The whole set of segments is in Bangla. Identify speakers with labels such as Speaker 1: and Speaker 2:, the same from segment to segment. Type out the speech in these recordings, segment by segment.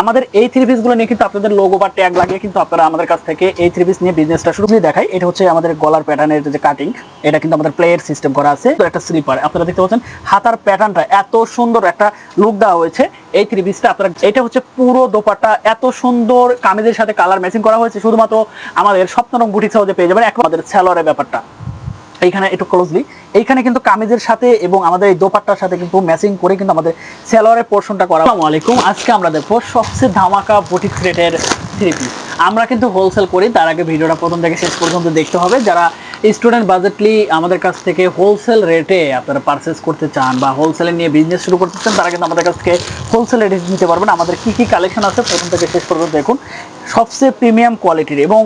Speaker 1: আমাদের এই থ্রি পিস গুলো নিয়ে কিন্তু আপনাদের লোগো বা ট্যাগ লাগিয়ে কিন্তু আপনারা আমাদের কাছ থেকে এই থ্রি পিস নিয়ে বিজনেসটা শুরু করে দেখাই। এটা হচ্ছে আমাদের গলার প্যাটার্নের যে কাটিং, এটা কিন্তু আমাদের প্লেট সিস্টেম করা আছে। তো একটা স্লিপার আপনারা দেখতে পাচ্ছেন, হাতার প্যাটার্নটা এত সুন্দর একটা লুক দেওয়া হয়েছে এই থ্রি পিসটা। আপনারা এটা হচ্ছে পুরো দোপাট্টা এত সুন্দর কামিজের সাথে কালার ম্যাচিং করা হয়েছে। শুধুমাত্র আমাদের স্বপ্নরং বুটিক সহজে পেয়ে যাবেন। এখন আমাদের সালোয়ারের ব্যাপারটা এইখানে একটু ক্লোজলি, এইখানে কিন্তু কামিজের সাথে এবং আমাদের এই দোপাট্টার সাথে কিন্তু ম্যাচিং করে কিন্তু আমাদের সালোয়ারের পোর্শনটা করা। আসসালামু আলাইকুম, আজকে আমরা দেখবো সবচেয়ে ধামাকা বুটিক রেটের থ্রি পিস। আমরা কিন্তু হোলসেল করি, তার আগে ভিডিওটা প্রথম থেকে শেষ পর্যন্ত দেখতে হবে। যারা স্টুডেন্ট বাজেটলি আমাদের কাছ থেকে হোলসেল রেটে আপনারা পারচেস করতে চান বা হোলসেলে নিয়ে বিজনেস শুরু করতে চান, তারা কিন্তু আমাদের কাছ থেকে হোলসেল রেটে নিতে পারবেন। আমাদের কি কি কালেকশন আছে প্রথম থেকে শেষ পর্যন্ত দেখুন। সবচেয়ে প্রিমিয়াম কোয়ালিটির এবং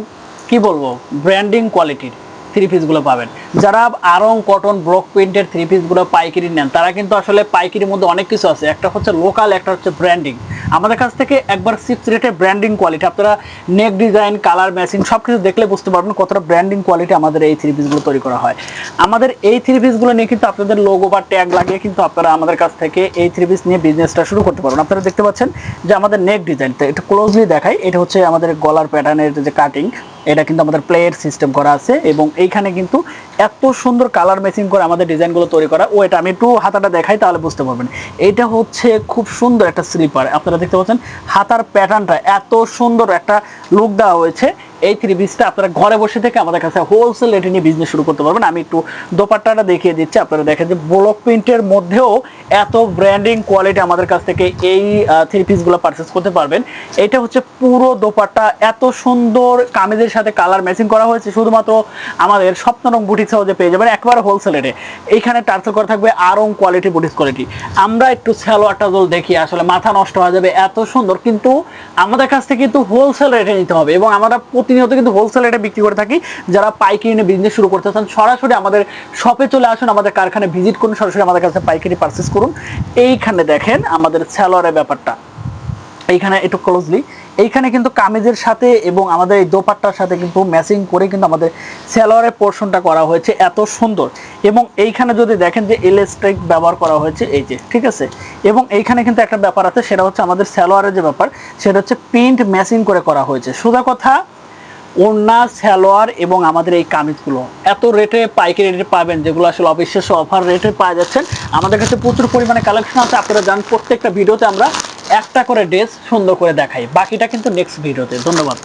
Speaker 1: কি বলবো ব্র্যান্ডিং কোয়ালিটির থ্রি পিসগুলো পাবেন। যারা আরং কটন ব্রক প্রিন্টের থ্রি পিসগুলো পাইকারি নেন, তারা কিন্তু আসলে পাইকারির মধ্যে অনেক কিছু আছে। একটা হচ্ছে লোকাল, একটা হচ্ছে ব্র্যান্ডিং। আমাদের কাছ থেকে একবার চিপস রেটে ব্র্যান্ডিং কোয়ালিটি, আপনারা নেক ডিজাইন, কালার ম্যাচিং সব কিছু দেখলে বুঝতে পারবেন কতটা ব্র্যান্ডিং কোয়ালিটি আমাদের এই থ্রি পিসগুলো তৈরি করা হয়। আমাদের এই থ্রি পিসগুলো নিয়ে কিন্তু আপনাদের লোগো বা ট্যাগ লাগিয়ে কিন্তু আপনারা আমাদের কাছ থেকে এই থ্রি পিস নিয়ে বিজনেসটা শুরু করতে পারবেন। আপনারা দেখতে পাচ্ছেন যে আমাদের নেক ডিজাইনটা একটু ক্লোজলি দেখাই। এটা হচ্ছে আমাদের গলার প্যাটার্নের যে কাটিং, এটা কিন্তু আমাদের প্লেট সিস্টেম করা আছে এবং এইখানে কিন্তু এত সুন্দর কালার ম্যাচিং করে আমাদের ডিজাইনগুলো তৈরি করা। ও এটা আমি একটু হাতাটা দেখাই তাহলে বুঝতে পারবেন। এইটা হচ্ছে খুব সুন্দর একটা স্লিপার। আপনারা দেখতে পাচ্ছেন হাতার প্যাটার্নটা এত সুন্দর একটা লুক দেওয়া হয়েছে। এই থ্রি পিসটা আপনারা ঘরে বসে থেকে আমাদের কাছে হোলসেল রেটে নিয়ে বিজনেস শুরু করতে পারবেন। আমি একটু দোপাট্টাটা দেখিয়ে দিচ্ছি। আপনারা দেখেন যে ব্লক প্রিন্টের মধ্যেও এত ব্র্যান্ডিং কোয়ালিটি আমাদের কাছ থেকে এই থ্রি পিসগুলো পারচেস করতে পারবেন। এটা হচ্ছে পুরো দোপাট্টা এত সুন্দর কামিজের সাথে কালার ম্যাচিং করা হয়েছে। শুধুমাত্র আমাদের স্বপ্নরং বুটিক সহজে পেয়ে যাবেন একবারে হোলসেল রেটে। এইখানে টার্সেল করা থাকবে আরং কোয়ালিটি, বুটিক কোয়ালিটি। আমরা একটু সালোয়ারটা জল দেখি, আসলে মাথা নষ্ট হয়ে যাবে এত সুন্দর। কিন্তু আমাদের কাছ থেকে কিন্তু হোলসেল রেটে নিতে হবে এবং আমরা প্রতিনিয়ত কিন্তু হোলসেল রেটে বিক্রি করে থাকি। যারা পাইকারি নিয়ে বিজনেস শুরু করতে চান, সরাসরি আমাদের শপে চলে আসুন, আমাদের কারখানায় ভিজিট করুন, সরাসরি আমাদের কাছে পাইকারি পারচেস করুন। এইখানে দেখেন আমাদের সালোয়ারের ব্যাপারটা, এইখানে একটু ক্লোজলি, এইখানে কিন্তু কামিজের সাথে এবং আমাদের এই দোপাট্টার সাথে কিন্তু ম্যাচিং করে কিন্তু আমাদের সালোয়ারের পোর্শনটা করা হয়েছে এত সুন্দর। এবং এইখানে যদি দেখেন যে ইলাস্টিক ব্যবহার করা হয়েছে, এই যে ঠিক আছে। এবং এইখানে কিন্তু একটা ব্যাপার আছে, সেটা হচ্ছে আমাদের সালোয়ারের যে ব্যাপার, সেটা হচ্ছে প্রিন্ট ম্যাচিং করে করা হয়েছে। সোজা কথা, ওড়না, সালোয়ার এবং আমাদের এই কামিজগুলো এত রেটে পাইকারি রেটে পাবেন, যেগুলো আসলে অবিশ্বাস্য অফার রেটে পাওয়া যাচ্ছেন। আমাদের কাছে প্রচুর পরিমাণে কালেকশন আছে। আপনারা জান প্রত্যেকটা ভিডিওতে আমরা একটা করে ড্রেস সুন্দর করে দেখাই, বাকিটা কিন্তু নেক্সট ভিডিওতে। ধন্যবাদ।